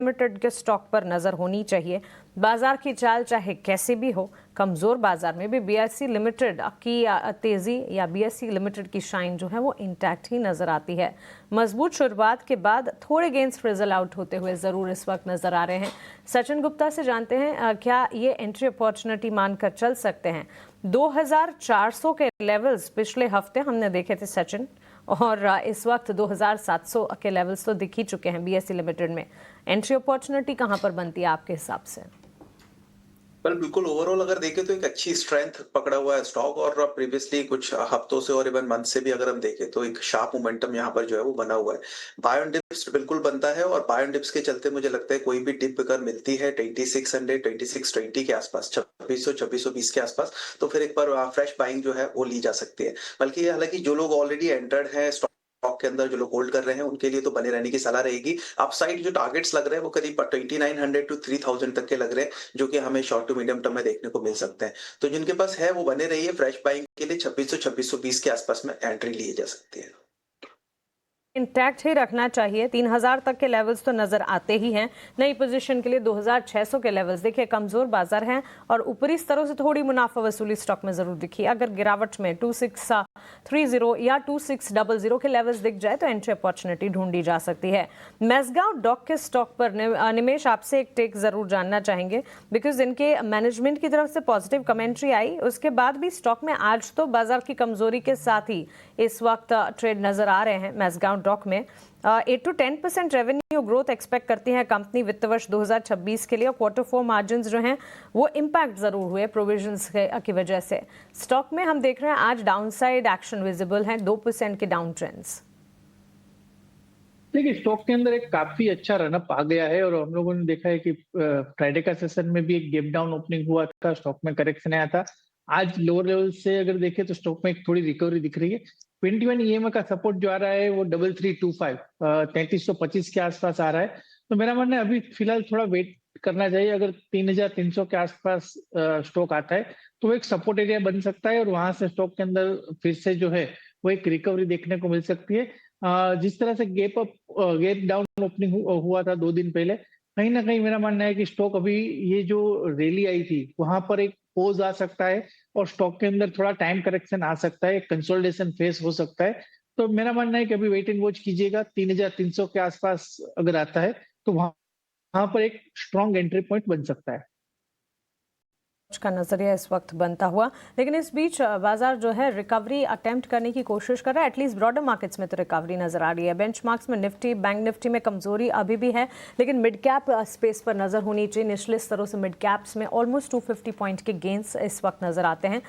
Limited के stock पर नजर होनी चाहिए। बाजार की चाल चाहे कैसी भी हो, कमजोर बाजार में भी बीएसई लिमिटेड की तेजी या बीएसई लिमिटेड की शाइन जो है वो इंटैक्ट ही नजर आती है। मजबूत शुरुआत के बाद थोड़े गेंस फ्रिजल आउट होते हुए जरूर इस वक्त नजर आ रहे हैं। सचिन गुप्ता से जानते हैं क्या ये एंट्री अपॉर्चुनिटी मानकर चल सकते हैं। 2400 के लेवल्स पिछले हफ्ते हमने देखे थे सचिन, और इस वक्त 2700 के लेवल्स तो दिख ही चुके हैं बीएसई लिमिटेड में। एंट्री अपॉर्चुनिटी कहां पर बनती है आपके हिसाब से? पर बिल्कुल ओवरऑल अगर देखें तो एक अच्छी स्ट्रेंथ पकड़ा हुआ है स्टॉक, और प्रीवियसली कुछ हफ्तों से और इवन मंथ से भी अगर हम देखें तो एक शार्प मोमेंटम यहाँ पर जो है वो बना हुआ है। बाय ऑन डिप्स बिल्कुल बनता है, और बाय ऑन डिप्स के चलते मुझे लगता है कोई भी डिप अगर मिलती है 2600 2620 के आसपास, 2620 के आसपास, तो फिर एक बार फ्रेश बाइंग जो है वो ली जा सकती है। बल्कि हालांकि जो लोग ऑलरेडी एंटर्ड हैं स्टॉक के अंदर, जो लोग होल्ड कर रहे हैं, उनके लिए तो बने रहने की सलाह रहेगी। अपसाइड जो टारगेट्स लग रहे हैं वो करीब 2900 टू 3000 तक के लग रहे हैं, जो कि हमें शॉर्ट टू मीडियम टर्म में देखने को मिल सकते हैं। तो जिनके पास है वो बने रहिए, फ्रेश बाइंग के लिए 2600 2620 के आसपास में एंट्री ली जा सकती है। इंटैक्ट ही रखना चाहिए। 3000 तक के लेवल्स तो नजर आते ही हैं। नई पोजीशन के लिए 2600 के लेवल्स देखिए कमजोर बाजार हैं, और ऊपरी स्तरों से थोड़ी मुनाफा वसूली स्टॉक में जरूर दिखी। अगर गिरावट में 2630 या 2600 के लेवल्स दिख जाए तो एंट्री अपॉर्चुनिटी ढूंढी जा सकती है। मैसगांव डॉक के स्टॉक पर निमेश आपसे एक टेक जरूर जानना चाहेंगे, बिकॉज इनके मैनेजमेंट की तरफ से पॉजिटिव कमेंट्री आई, उसके बाद भी स्टॉक में आज तो बाजार की कमजोरी के साथ ही इस वक्त ट्रेड नजर आ रहे हैं। मैसगांव डॉक में 8 to 10% रेवेन्यू ग्रोथ एक्सपेक्ट करती है कंपनी वित्त वर्ष 2026 के लिए, और क्वार्टर 4 मार्जिन्स जो हैं वो इम्पैक्ट जरूर हुए प्रोविजंस की वजह से। स्टॉक में हम देख रहे हैं आज डाउनसाइड एक्शन विजिबल है, 2% के डाउन ट्रेंड्स। देखिए, स्टॉक के अंदर एक काफी अच्छा रनअप आ गया है, और हम लोगों ने देखा है कि फ्राइडे का सेशन में भी एक गैप डाउन ओपनिंग हुआ था, स्टॉक में करेक्शन आया था। आज लोअर लेवल से अगर देखें तो स्टॉक में एक थोड़ी रिकवरी दिख रही है। 21 ईएमए का सपोर्ट जो आ रहा है वो 3325 3325 के आसपास आ रहा है। तो मेरा मानना है अभी फिलहाल थोड़ा वेट करना चाहिए। अगर 3300 के आसपास स्टॉक आता है तो वो एक सपोर्ट एरिया बन सकता है, और वहां से स्टॉक के अंदर फिर से जो है वो एक रिकवरी देखने को मिल सकती है। जिस तरह से गैप डाउन ओपनिंग हुआ था 2 दिन पहले, कहीं ना कहीं मेरा मानना है कि स्टॉक अभी ये जो रैली आई थी वहां पर एक पोज आ सकता है, और स्टॉक के अंदर थोड़ा टाइम करेक्शन आ सकता है, कंसोलिडेशन फेस हो सकता है। तो मेरा मानना है कि अभी वेट एंड वॉच कीजिएगा। 3300 के आसपास अगर आता है तो वहां पर एक स्ट्रॉन्ग एंट्री पॉइंट बन सकता है का नजरिया इस वक्त बनता हुआ। लेकिन इस बीच बाजार जो है रिकवरी अटेम्प्ट करने की कोशिश कर रहा है। एटलीस्ट ब्रॉडर मार्केट्स में तो रिकवरी नजर आ रही है। बेंचमार्क्स में निफ्टी, बैंक निफ्टी में कमजोरी अभी भी है, लेकिन मिड कैप स्पेस पर नजर होनी चाहिए। निचले स्तरों से मिड कैप्स में ऑलमोस्ट 250 पॉइंट के गेंस इस वक्त नजर आते हैं।